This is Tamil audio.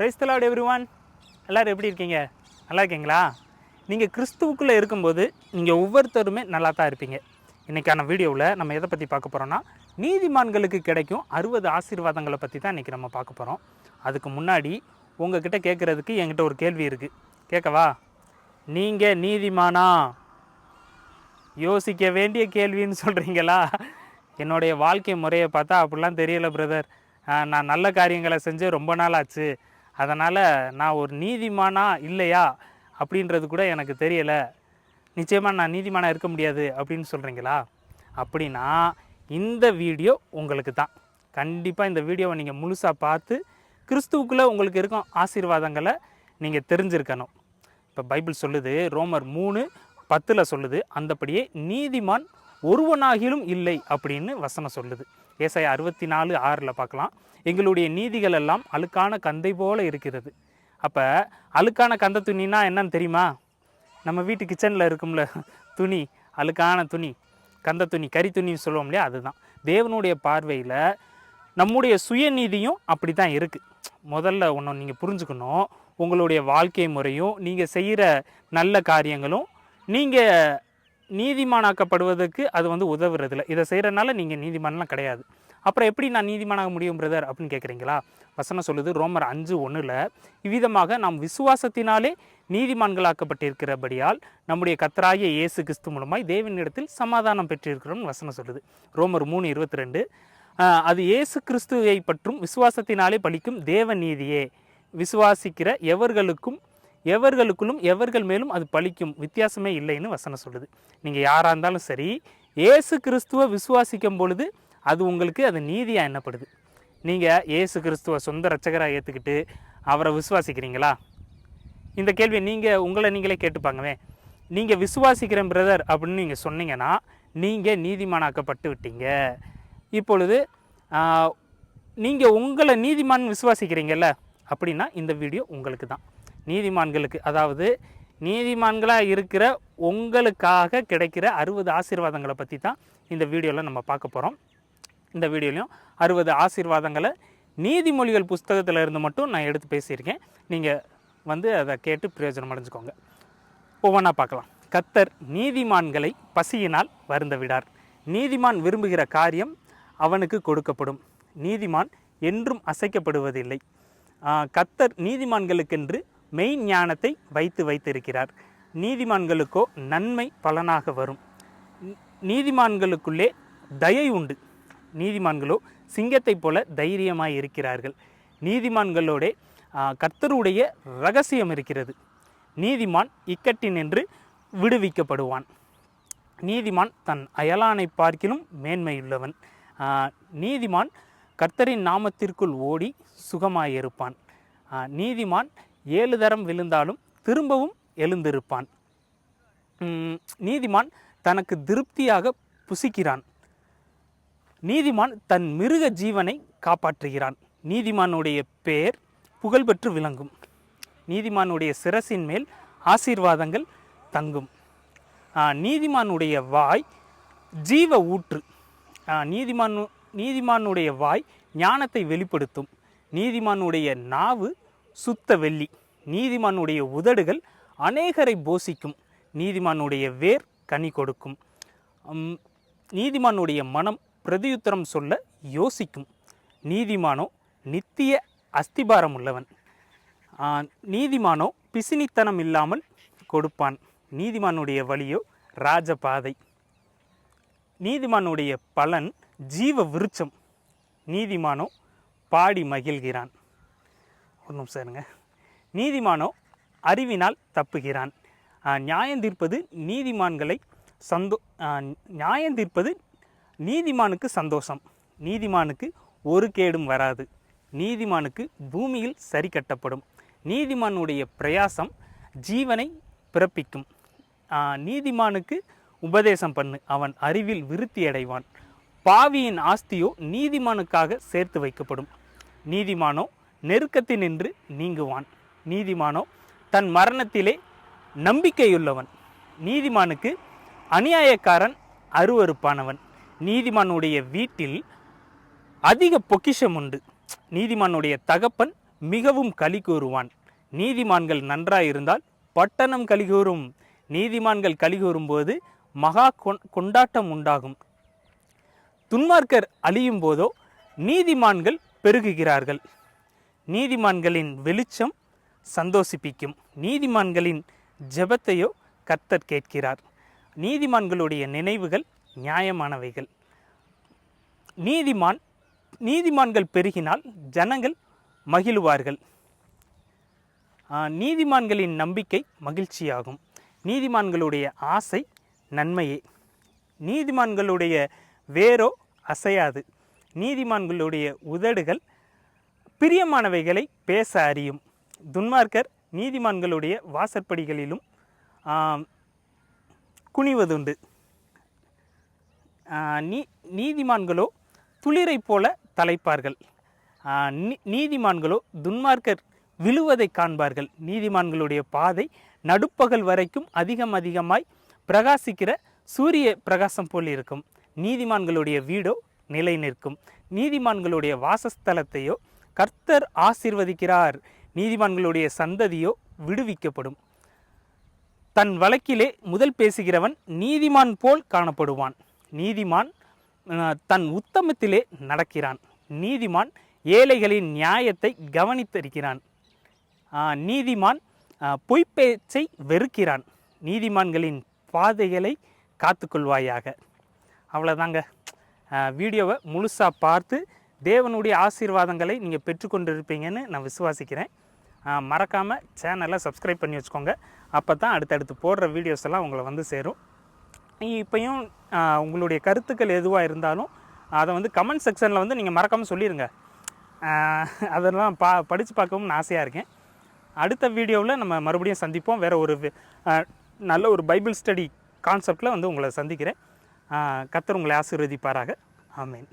Praise the Lord everyone. எல்லோரும் எப்படி இருக்கீங்க? நல்லா இருக்கீங்களா? நீங்கள் கிறிஸ்துவுக்குள்ளே இருக்கும்போது நீங்கள் ஒவ்வொருத்தருமே நல்லா தான் இருப்பீங்க. இன்றைக்கான வீடியோவில் நம்ம எதை பற்றி பார்க்க போகிறோன்னா, நீதிமான்களுக்கு கிடைக்கும் 60 ஆசீர்வாதங்களை பற்றி தான் இன்றைக்கி நம்ம பார்க்க போகிறோம். அதுக்கு முன்னாடி உங்ககிட்ட கேட்குறதுக்கு என்கிட்ட ஒரு கேள்வி இருக்குது, கேட்கவா? நீங்கள் நீதிமானா? யோசிக்க வேண்டிய கேள்வின்னு சொல்கிறீங்களா? என்னுடைய வாழ்க்கை முறையை பார்த்தா அப்படிலாம் தெரியலை பிரதர். நான் நல்ல காரியங்களை செஞ்சு ரொம்ப நாள் ஆச்சு, அதனால் நான் ஒரு நீதிமானா இல்லையா அப்படின்றது கூட எனக்கு தெரியலை, நிச்சயமாக நான் நீதிமானாக இருக்க முடியாது அப்படின்னு சொல்கிறீங்களா? அப்படின்னா இந்த வீடியோ உங்களுக்கு தான். கண்டிப்பாக இந்த வீடியோவை நீங்கள் முழுசாக பார்த்து கிறிஸ்துவுக்குள்ளே உங்களுக்கு இருக்கும் ஆசீர்வாதங்களை நீங்கள் தெரிஞ்சிருக்கணும். இப்போ பைபிள் சொல்லுது, ரோமர் 3:10 சொல்லுது, அந்தபடியே நீதிமான் ஒருவனாகிலும் இல்லை அப்படின்னு வசனம் சொல்லுது. ஏசாயா 64:6 பார்க்கலாம், எங்களுடைய நீதிகள் எல்லாம் அழுக்கான கந்தை போல இருக்கிறது. அப்போ அழுக்கான கந்த துணினா என்னன்னு தெரியுமா? நம்ம வீட்டு கிச்சனில் இருக்கும்ல துணி, அழுக்கான துணி, கந்த துணி, கறி துணின்னு சொல்லுவோம் இல்லையா, அதுதான். தேவனுடைய பார்வையில் நம்முடைய சுயநீதியும் அப்படி தான் இருக்குது. முதல்ல ஒன்று நீங்கள் புரிஞ்சுக்கணும், உங்களுடைய வாழ்க்கை முறையும் நீங்கள் செய்கிற நல்ல காரியங்களும் நீங்கள் நீதிமானாக்கப்படுவதற்கு அது உதவுறதில்லை. இதை செய்கிறனால நீங்கள் நீதிமானலாம் கிடையாது. அப்புறம் எப்படி நான் நீதிமானாக முடியும் பிரதர் அப்படின்னு கேட்குறீங்களா? வசனம் சொல்லுது, ரோமர் 5:1 இவ்விதமாக நாம் விசுவாசத்தினாலே நீதிமான்களாக்கப்பட்டிருக்கிறபடியால் நம்முடைய கர்த்தராகிய இயேசு கிறிஸ்து மூலமாய் தேவனிடத்தில் சமாதானம் பெற்றிருக்கிறோம்னு வசனம் சொல்லுது. ரோமர் 3:22 அது இயேசு கிறிஸ்துவை பற்றும் விசுவாசத்தினாலே பலிக்கும் தேவ நீதியே, விசுவாசிக்கிற எவர்களுக்குள்ளும் எவர்கள் மேலும் அது பலிக்கும், வித்தியாசமே இல்லைன்னு வசனம் சொல்லுது. நீங்கள் யாராக இருந்தாலும் சரி, இயேசு கிறிஸ்துவை விசுவாசிக்கும் பொழுது அது உங்களுக்கு அது நீதியாக எண்ணப்படுது. நீங்கள் இயேசு கிறிஸ்துவை சொந்த இரட்சகராக ஏற்றுக்கிட்டு அவரை விசுவாசிக்கிறீங்களா? இந்த கேள்வியை உங்களை நீங்களே கேட்டுப்பாங்கவே. நீங்கள் விசுவாசிக்கிறேன் பிரதர் அப்படின்னு நீங்கள் சொன்னீங்கன்னா நீங்கள் நீதிமானாக்கப்பட்டு விட்டீங்க. இப்பொழுது நீங்கள் உங்களை நீதிமான் விசுவாசிக்கிறீங்கல்ல, அப்படின்னா இந்த வீடியோ உங்களுக்கு தான். நீதிமான்களுக்கு, அதாவது நீதிமான்களாக இருக்கிற உங்களுக்காக கிடைக்கிற 60 ஆசீர்வாதங்களை பற்றி தான் இந்த வீடியோவில் நம்ம பார்க்க போகிறோம். இந்த வீடியோலையும் 60 ஆசீர்வாதங்களை நீதிமொழிகள் புஸ்தகத்தில் இருந்து மட்டும் நான் எடுத்து பேசியிருக்கேன். நீங்கள் அதை கேட்டு பிரயோஜனம் அடைஞ்சுக்கோங்க. ஒவ்வொன்றா பார்க்கலாம். கர்த்தர் நீதிமான்களை பசியினால் வருந்த விடார். நீதிமான் விரும்புகிற காரியம் அவனுக்கு கொடுக்கப்படும். நீதிமான் என்றும் அசைக்கப்படுவதில்லை. கர்த்தர் நீதிமான்களுக்கென்று மெய் ஞானத்தை வைத்திருக்கிறார். நீதிமான்களுக்கோ நன்மை பலனாக வரும். நீதிமான்களுக்குள்ளே தயை உண்டு. நீதிமான்களோ சிங்கத்தை போல தைரியமாய் இருக்கிறார்கள். நீதிமான்களோட கர்த்தருடைய இரகசியம் இருக்கிறது. நீதிமான் இக்கட்டினின்று விடுவிக்கப்படுவான். நீதிமான் தன் அயலானை பார்க்கிலும் மேன்மையுள்ளவன். நீதிமான் கர்த்தரின் நாமத்திற்குள் ஓடி சுகமாயிருப்பான். நீதிமான் 7 தரம் விழுந்தாலும் திரும்பவும் எழுந்திருப்பான். நீதிமான் தனக்கு திருப்தியாக புசிக்கிறான். நீதிமான் தன் மிருக ஜீவனை காப்பாற்றுகிறான். நீதிமானுடைய பெயர் புகழ்பெற்று விளங்கும். நீதிமானுடைய சிரசின் மேல் ஆசீர்வாதங்கள் தங்கும். நீதிமானுடைய வாய் ஜீவ ஊற்று. நீதிமானுடைய வாய் ஞானத்தை வெளிப்படுத்தும். நீதிமானுடைய நாவு சுத்த வெள்ளி. நீதிமானுடைய உதடுகள் அநேகரை போஷிக்கும். நீதிமானுடைய வேர் கனி கொடுக்கும். நீதிமானுடைய மனம் பிரதியுத்தரம் சொல்ல யோசிக்கும். நீதிமானோ நித்திய அஸ்திபாரம் உள்ளவன். நீதிமானோ பிசினித்தனம் இல்லாமல் கொடுப்பான். நீதிமானுடைய வழியோ ராஜபாதை. நீதிமானுடைய பலன் ஜீவ விருட்சம். நீதிமானோ பாடி மகிழ்கிறான். ஒரு நிமிஷம் இருங்க. நீதிமானோ அறிவினால் தப்புகிறான். நியாயந்தீர்ப்பது நீதிமானுக்கு சந்தோஷம். நீதிமானுக்கு ஒரு கேடும் வராது. நீதிமானுக்கு பூமியில் சரி கட்டப்படும். நீதிமானுடைய பிரயாசம் ஜீவனை பிறப்பிக்கும். நீதிமானுக்கு உபதேசம் பண்ணு, அவன் அறிவில் விருத்தி அடைவான். பாவியின் ஆஸ்தியோ நீதிமானுக்காக சேர்த்து வைக்கப்படும். நீதிமானோ நெருக்கத்தினின்று நீங்குவான். நீதிமானோ தன் மரணத்திலே நம்பிக்கையுள்ளவன். நீதிமானுக்கு அநியாயக்காரன் அருவருப்பானவன். நீதிமானுடைய வீட்டில் அதிக பொக்கிஷம் உண்டு. நீதிமானுடைய தகப்பன் மிகவும் களி கூறுவான். நீதிமான்கள் நன்றாயிருந்தால் பட்டணம் கலிகூறும். நீதிமான்கள் கலிகூறும்போது மகா கொண்டாட்டம் உண்டாகும். துன்மார்க்கர் அழியும் போதோ நீதிமான்கள் பெருகுகிறார்கள். நீதிமான்களின் வெளிச்சம் சந்தோஷிப்பிக்கும். நீதிமான்களின் ஜெபத்தையோ கர்த்தர் கேட்கிறார். நீதிமான்களுடைய நினைவுகள் நியாயமானவைகள். நீதிமான்கள் பெருகினால் ஜனங்கள் மகிழுவார்கள். நீதிமான்களின் நம்பிக்கை மகிழ்ச்சியாகும். நீதிமான்களுடைய ஆசை நன்மையே. நீதிமான்களுடைய வேரோ அசையாது. நீதிமான்களுடைய உதடுகள் பிரியமானவைகளை பேச அறியும். துன்மார்க்கர் நீதிமான்களுடைய வாசற்படிகளிலும் குனிவதுண்டு. நீதிமான்களோ துளிரை போல தலைப்பார்கள். நீதிமான்களோ துன்மார்க்கர் விழுவதை காண்பார்கள். நீதிமான்களுடைய பாதை நடுப்பகல் வரைக்கும் அதிகமாய் பிரகாசிக்கிற சூரிய பிரகாசம் போல் இருக்கும். நீதிமான்களுடைய வீடோ நிலை நிற்கும். நீதிமான்களுடைய வாசஸ்தலத்தையோ கர்த்தர் ஆசீர்வதிக்கிறார். நீதிமான்களுடைய சந்ததியோ விடுவிக்கப்படும். தன் வழக்கிலே முதல் பேசுகிறவன் நீதிமான் போல் காணப்படுவான். நீதிமான் தன் உத்தமத்திலே நடக்கிறான். நீதிமான் ஏழைகளின் நியாயத்தை கவனித்திருக்கிறான். நீதிமான் பொய்ப்பேச்சை வெறுக்கிறான். நீதிமான்களின் பாதைகளை காத்துக்கொள்வாயாக. அவ்வளோதாங்க. வீடியோவை முழுசாக பார்த்து தேவனுடைய ஆசீர்வாதங்களை நீங்கள் பெற்றுக்கொண்டிருப்பீங்கன்னு நான் விசுவாசிக்கிறேன். மறக்காமல் சேனலை சப்ஸ்கிரைப் பண்ணி வச்சுக்கோங்க. அப்போ தான் அடுத்தடுத்து போடுற வீடியோஸ் எல்லாம் உங்களை வந்து சேரும். இப்போயும் உங்களுடைய கருத்துக்கள் எதுவாக இருந்தாலும் அதை வந்து கமெண்ட் செக்ஷனில் வந்து நீங்கள் மறக்காமல் சொல்லிடுங்க. அதெல்லாம் படித்து பார்க்கவும் ஆசையாக இருக்கேன். அடுத்த வீடியோவில் நம்ம மறுபடியும் சந்திப்போம். வேறு ஒரு நல்ல ஒரு பைபிள் ஸ்டடி கான்செப்டில் வந்து உங்களை சந்திக்கிறேன். கர்த்தர் உங்களை ஆசீர்வதிப்பாராக. ஆமென்.